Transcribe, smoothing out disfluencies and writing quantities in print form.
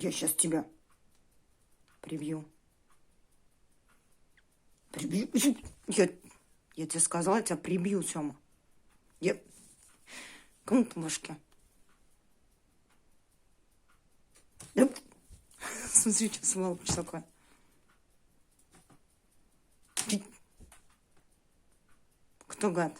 Я сейчас тебя прибью. Прибью. Я тебе сказала, я тебя прибью, Сёма. Я... Кому по башке? Смотри, что сволочь такое. Кто гад?